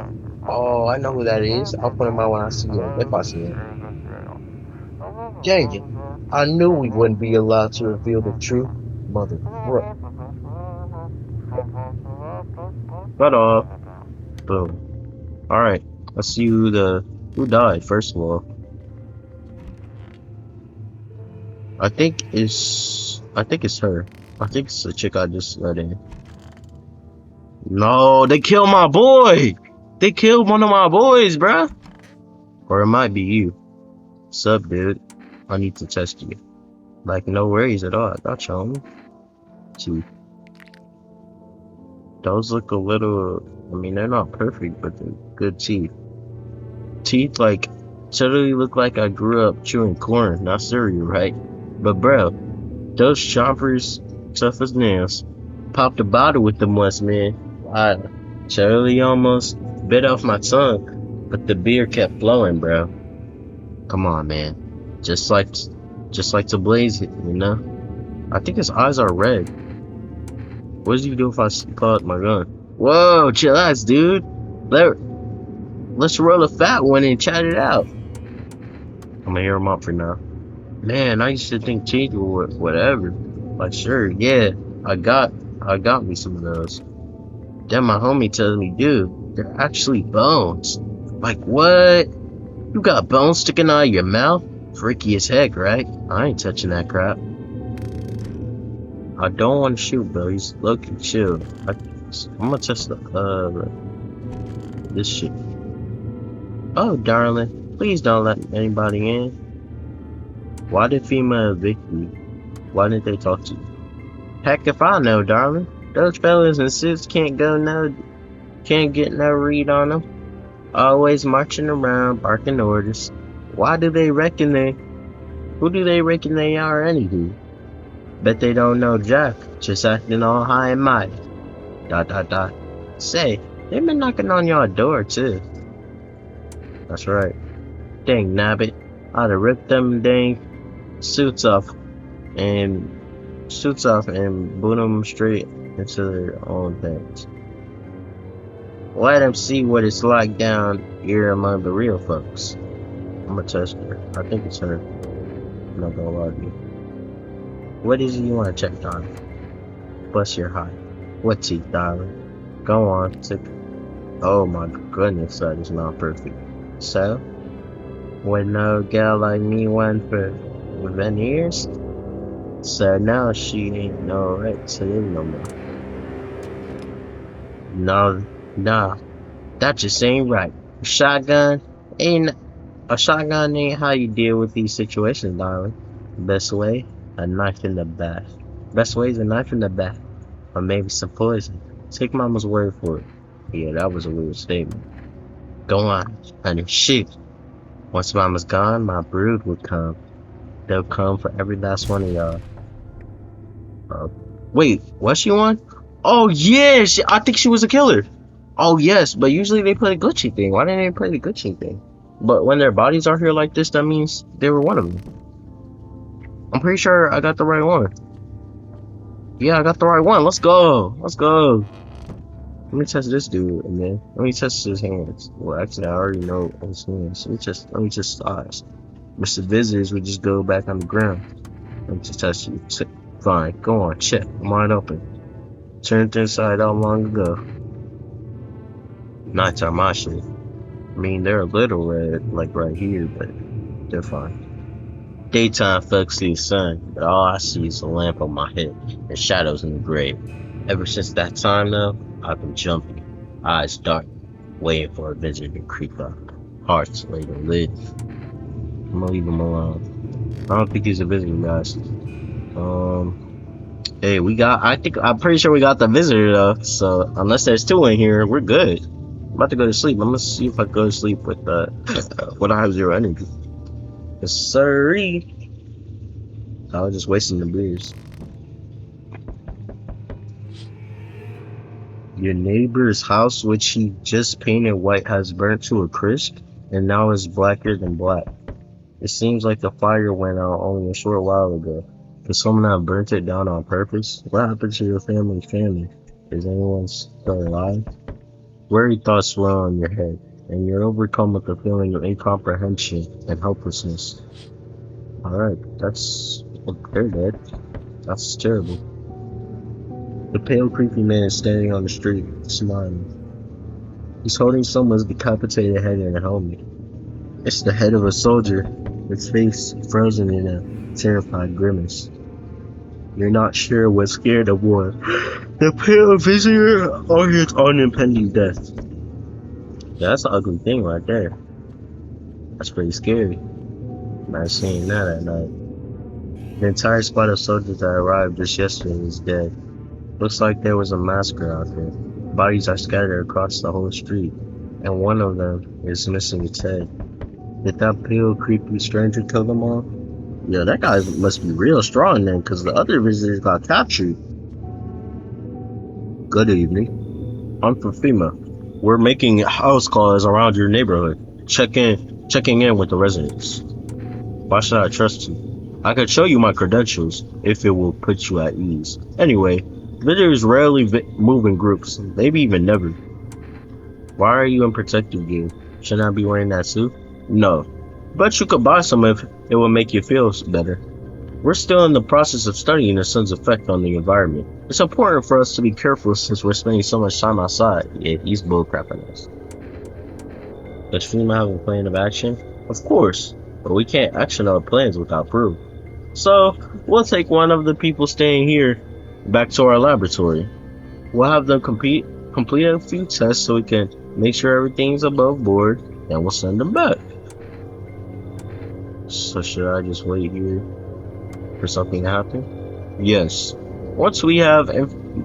Oh, I know who that is. I'll put him out when I see him, if I see him. Dang it. I knew we wouldn't be allowed to reveal the truth. Mother. Cut off. Boom. Alright. Let's see who died, first of all. I think it's her. I think it's the chick I just let in. No, they killed my boy! They killed one of my boys, bruh! Or it might be you. Sup, dude? I need to test you. Like, no worries at all. I got you, homie. Gee. Those look a little... I mean, they're not perfect, but they're good teeth. Teeth, like, totally look like I grew up chewing corn, not cereal, right? But, bro, those chompers, tough as nails. Popped a bottle with them once, man. I totally almost bit off my tongue, but the beer kept flowing, bro. Come on, man. Just like to blaze it, you know? I think his eyes are red. What does he do if I pull out my gun? Whoa, chillax, dude. Let's roll a fat one and chat it out. I'm gonna hear him up for now. Man, I used to think teeth were whatever. Like, sure, yeah, I got me some of those. Then my homie tells me, dude, they're actually bones. Like, what? You got bones sticking out of your mouth? Freaky as heck, right? I ain't touching that crap. I don't want to shoot, bro. He's low-key chill. I'm gonna test this shit. Oh, darling, please don't let anybody in. Why did FEMA evict you? Why didn't they talk to you? Heck if I know, darling. Those fellas in suits can't get no read on them. Always marching around, barking orders. Who do they reckon they are anywho? Bet they don't know Jack, just acting all high and mighty. ... Say, they been knocking on your door too. That's right. Dang nabbit, I'd have ripped them dang suits off and boot them straight into their own things. Let them see what it's like down here among the real folks. I'm gonna test her. I think it's her. I'm not gonna lie to you. What is it you want to check on? Bless your heart. What teeth, darling? Go on. Oh my goodness, that is not perfect. So, when no gal like me went for veneers, so now she ain't no right to live no more. No, that just ain't right. A shotgun ain't how you deal with these situations, darling. Best way, a knife in the back. Best way is a knife in the back, or maybe some poison. Take mama's word for it. Yeah, that was a weird statement. Go on, honey, shoot. Once mama's gone, my brood will come. They'll come for every last one of y'all. Wait, was she one? Oh yeah, I think she was a killer. Oh yes, but usually they play the glitchy thing. Why didn't they play the glitchy thing? But when their bodies are here like this, that means they were one of them. I'm pretty sure I got the right one. Yeah, I got the right one. Let's go. Let me test this dude, and then let me test his hands. Well, actually, I already know his hands. Let me just eyes. Mr. Visitors would just go back on the ground. Let me just test you. Fine, go on, check. I'm wide open. Turned inside out long ago. Nighttime, my shit. I mean, they're a little red, like right here, but they're fine. Daytime folks see the sun, but all I see is a lamp on my head and shadows in the grave. Ever since that time, though, I've been jumping, eyes dark, waiting for a visitor to creep up. Hearts laid on lid. I'm gonna leave him alone. I don't think he's a visitor, guys. Hey, I'm pretty sure we got the visitor though. So unless there's two in here, we're good. I'm about to go to sleep. I'm gonna see if I go to sleep with when I have 0 energy. Yes, sirree. I was just wasting the beers. Your neighbor's house, which he just painted white, has burnt to a crisp, and now is blacker than black. It seems like the fire went out only a short while ago. Could someone have burnt it down on purpose? What happened to your family's family? Is anyone still alive? Worried thoughts swirl in your head, and you're overcome with a feeling of incomprehension and helplessness. Alright, they're dead. That's terrible. The pale, creepy man is standing on the street, smiling. He's holding someone's decapitated head in a helmet. It's the head of a soldier, its face frozen in a terrified grimace. You're not sure what's scared of war, the pale visitor or his own impending death. Yeah, that's an ugly thing right there. That's pretty scary. Not seeing that at night. The entire squad of soldiers that arrived just yesterday is dead. Looks like there was a massacre out there. Bodies are scattered across the whole street, and one of them is missing its head. Did that pale, creepy stranger kill them all? Yeah, that guy must be real strong then, because the other visitors got captured. Good evening. I'm from FEMA. We're making house calls around your neighborhood, checking in with the residents. Why should I trust you? I could show you my credentials if it will put you at ease. Anyway, visitors rarely move in groups, maybe even never. Why are you in protective gear? Shouldn't I be wearing that suit? No, but you could buy some if it will make you feel better. We're still in the process of studying the sun's effect on the environment. It's important for us to be careful since we're spending so much time outside. Yeah, he's bullcrapping us. Does FEMA have a plan of action? Of course, but we can't action our plans without proof. So, we'll take one of the people staying here back to our laboratory. We'll have them complete a few tests so we can make sure everything's above board. and we'll send them back. So should I just wait here for something to happen? Yes. Once we have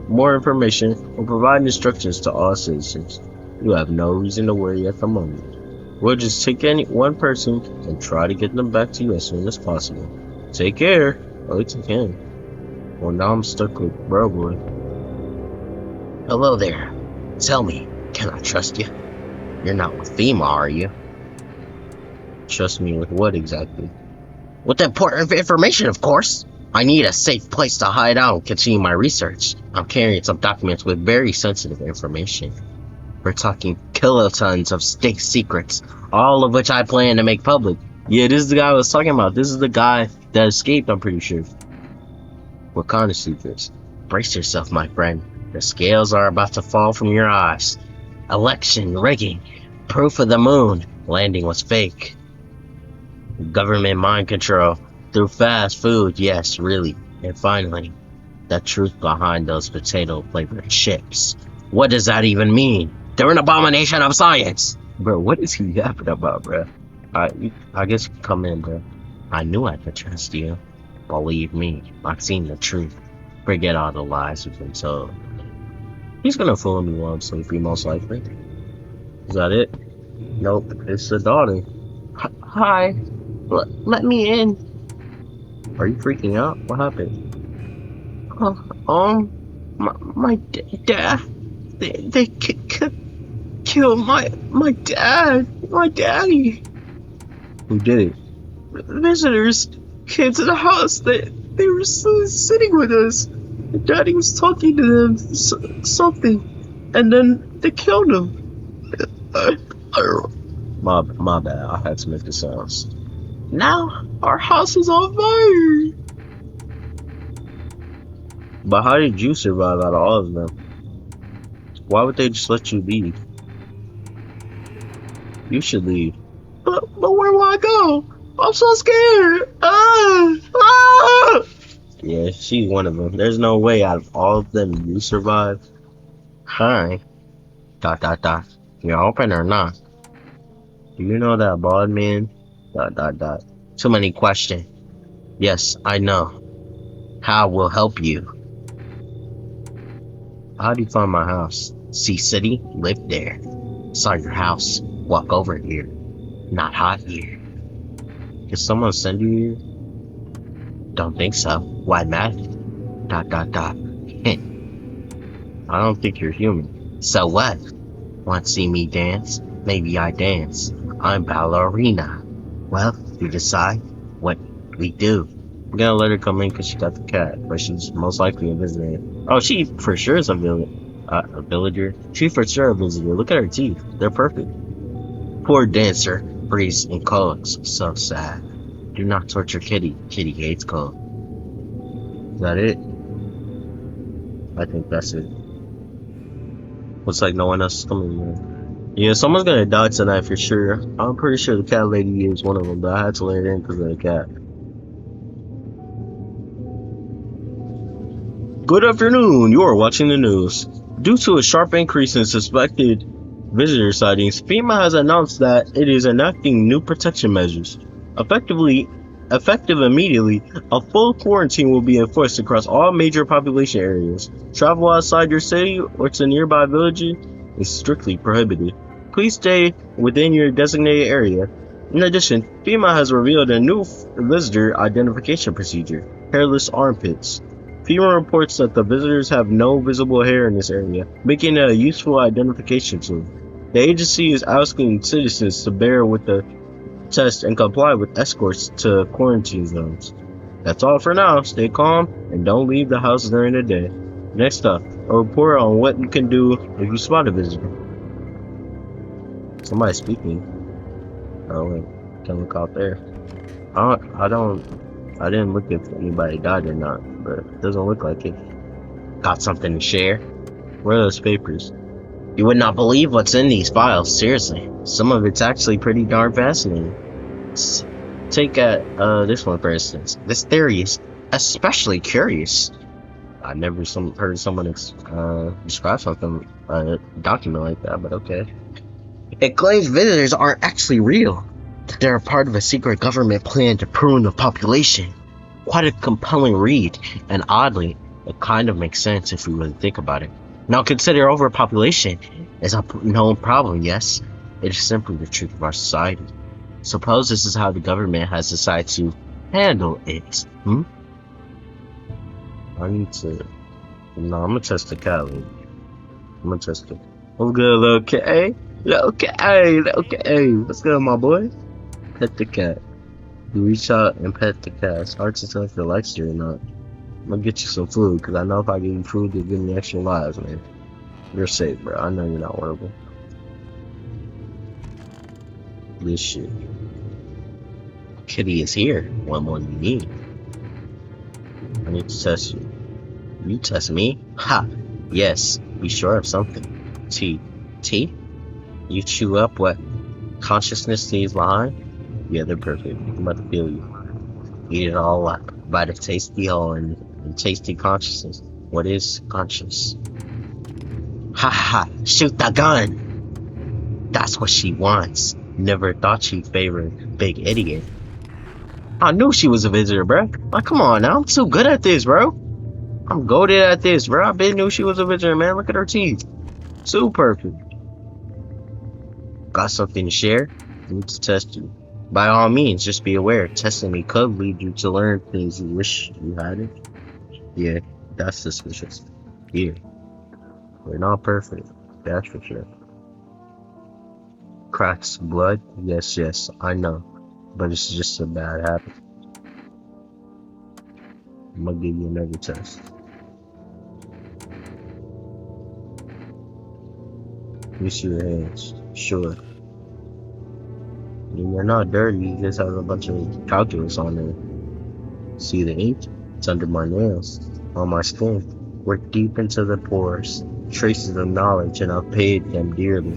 more information, we'll provide instructions to all citizens. You have no reason to worry at the moment. We'll just take one person and try to get them back to you as soon as possible. Take care. At least I can. Well, now I'm stuck with Bro Boy. Hello there. Tell me, can I trust you? You're not with FEMA, are you? Trust me with what exactly? With important information, of course. I need a safe place to hide out and continue my research. I'm carrying some documents with very sensitive information. We're talking kilotons of state secrets, all of which I plan to make public. Yeah, this is the guy I was talking about. This is the guy that escaped, I'm pretty sure. What kind of secrets? Brace yourself, my friend. The scales are about to fall from your eyes. Election rigging. Proof of the moon landing was fake. Government mind control. Through fast food, yes, really. And finally, the truth behind those potato-flavored chips. What does that even mean? They're an abomination of science! Bro, what is he yapping about, bro? I guess you can come in, bro. I knew I could trust you. Believe me, I've seen the truth. Forget all the lies we've been told. He's gonna fool me while I'm sleeping, most likely. Is that it? Nope, it's the daughter. Hi. Let me in. Are you freaking out? What happened? My dad. They killed my dad. My daddy. Who did it? Visitors came to the house. They were sitting with us. Daddy was talking to them something, and then they killed him. My bad. I had to make the sounds. Now our house is on fire. But how did you survive out of all of them? Why would they just let you leave? You should leave. But where will I go? I'm so scared. Ah! Yeah, she's one of them. There's no way out of all of them you survive. Hi. ... You open or not? Do you know that bald man? ... Too many questions. Yes, I know. How will help you? How do you find my house? Sea City? Lived there. Saw your house. Walk over here. Not hot here. Did someone send you here? Don't think so. Why mad? ... I don't think you're human. So what? Want to see me dance? Maybe I dance. I'm ballerina. Well, you decide what we do. I'm gonna let her come in because she got the cat, but she's most likely a visitor. Oh, she for sure is a villager. She for sure a visitor. Look at her teeth. They're perfect. Poor dancer. Freeze and cold. So sad. Do not torture Kitty. Kitty hates cold. Is that it? I think that's it. Looks like no one else is coming in. Yeah, someone's gonna die tonight for sure. I'm pretty sure the cat lady is one of them, but I had to let her in because of the cat. Good afternoon, you are watching the news. Due to a sharp increase in suspected visitor sightings, FEMA has announced that it is enacting new protection measures. Effective immediately, a full quarantine will be enforced across all major population areas. Travel outside your city or to nearby villages is strictly prohibited. Please stay within your designated area. In addition, FEMA has revealed a new visitor identification procedure, hairless armpits. FEMA reports that the visitors have no visible hair in this area, making it a useful identification tool. The agency is asking citizens to bear with the test and comply with escorts to quarantine zones. That's all for now. Stay calm and don't leave the house during the day. Next up, a report on what you can do if you spot a visitor. Somebody's speaking. Oh wait, can look out there. I didn't look if anybody died or not, but it doesn't look like it. Got something to share? Where are those papers? You would not believe what's in these files, seriously. Some of it's actually pretty darn fascinating. Take this one for instance. This theory is especially curious. I never heard someone describe something, a document like that, but okay. It claims visitors aren't actually real, that they're a part of a secret government plan to prune the population. Quite a compelling read, and oddly, it kind of makes sense if you really think about it. Now consider overpopulation is a known problem, yes? It is simply the truth of our society. Suppose this is how the government has decided to handle it, I need to. No, I'm gonna test the cat. I'm gonna test it. What's good, little K? Little K. What's good, my boy? Pet the cat. You reach out and pet the cat. It's hard to tell if it likes you or not. I'm gonna get you some food, because I know if I give you food, you'll give me extra lives, man. You're safe, bro. I know you're not horrible. This shit. Kitty is here. What more do you need? I need to test you. You test me? Ha! Yes, be sure of something. Tea. Tea? You chew up what consciousness leaves behind? Yeah, they're perfect. I'm about to feel you. Eat it all up. Bite of tasty whole and tasty consciousness. What is conscious? Ha ha! Shoot the gun! That's what she wants. Never thought she'd favor big idiot. I knew she was a visitor, bro. Like, come on now. I'm too good at this, bro. I'm goated at this, bro. I been knew she was a visitor, man. Look at her teeth. So perfect. Got something to share? I need to test you. By all means, just be aware. Testing me could lead you to learn things you wish you hadn't. Yeah, that's suspicious. Yeah. We're not perfect. That's for sure. Cracks blood? Yes, I know. But it's just a bad habit. I'm gonna give you another test. You see your hands. Sure. You're not dirty, you just have a bunch of calculus on there. See the ink? It's under my nails, on my skin. We're deep into the pores, traces of knowledge, and I've paid them dearly.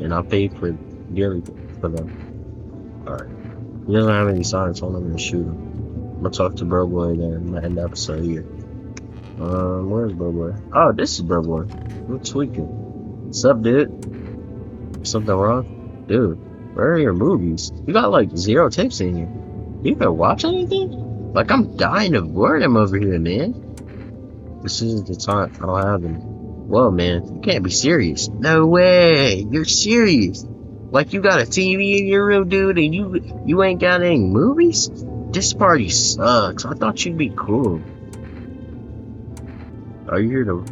And I paid for dearly for them. Alright. He doesn't have any signs, so I'm not gonna shoot him. I'm gonna talk to Bro Boy then. I'm gonna end the episode here. Where's Bro Boy? Oh, this is Bro Boy. I'm tweaking. What's up, dude? Something wrong? Dude, where are your movies? You got like 0 tapes in here. You even watch anything? Like, I'm dying of boredom over here, man. This isn't the time. I don't have them. Whoa, man, you can't be serious. No way, you're serious. Like, you got a TV in your room, dude, and you ain't got any movies? This party sucks. I thought you'd be cool. Are you here to...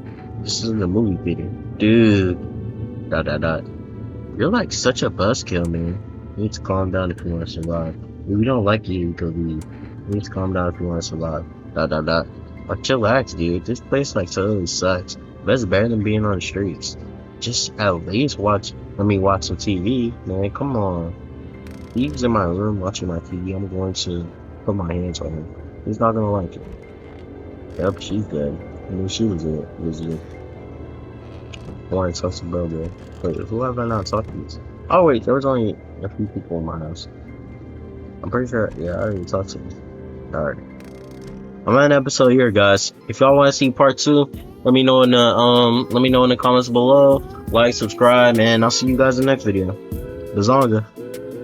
This isn't a movie theater. Dude. ... You're like such a buzzkill, man. You need to calm down if you want to survive. If we don't like you, you can leave. You need to calm down if you want to survive. ... Like, chillax, dude. This place, like, totally sucks. But it's better than being on the streets. Just at least let me watch some TV, man. Come on. He's in my room watching my TV. I'm going to put my hands on him. He's not gonna like it. Yep, she's dead. I knew she was it. I want to talk to Bro Boy. Wait, who have I not talked to? Oh wait, there was only a few people in my house. I'm pretty sure. Yeah, I already talked to them. All right. I'm at an episode here, guys. If y'all want to see part 2, let me know in the comments below. Like, subscribe, and I'll see you guys in the next video. Bazonga.